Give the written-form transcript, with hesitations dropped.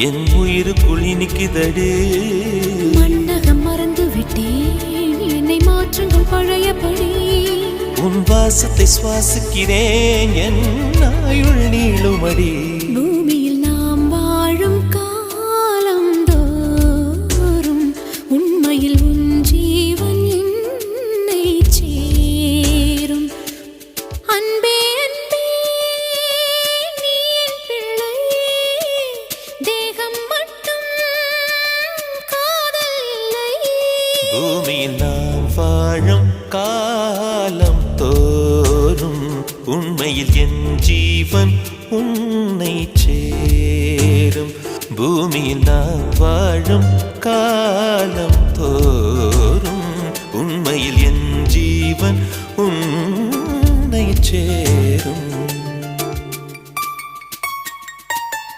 என் உயிருக்குள் இனிக்குதடி. மன்னகம் மறந்து விட்டேன், என்னை மாற்றுங்கள் பழையபடி. உன் வாசத்தை சுவாசிக்கிறேன், என் ஆயுள் நீளுமடி. பூமியில் நாம் வாழும் காலம் தோறும் உண்மையில் உன் ஜீவன் என்னை சேரும். அன்பே அன்பே நீ என் பிள்ளை, தேகம் மட்டும் காதல் இல்லை. பூமியில் நாம் வாழும் காலம் தோறும் உண்மையில் என் ஜீவன் உன்னை சேரும். பூமியில் நாம் வாழும் காலம் தோறும் உண்மையில் என் ஜீவன் உன்னை சேரும்.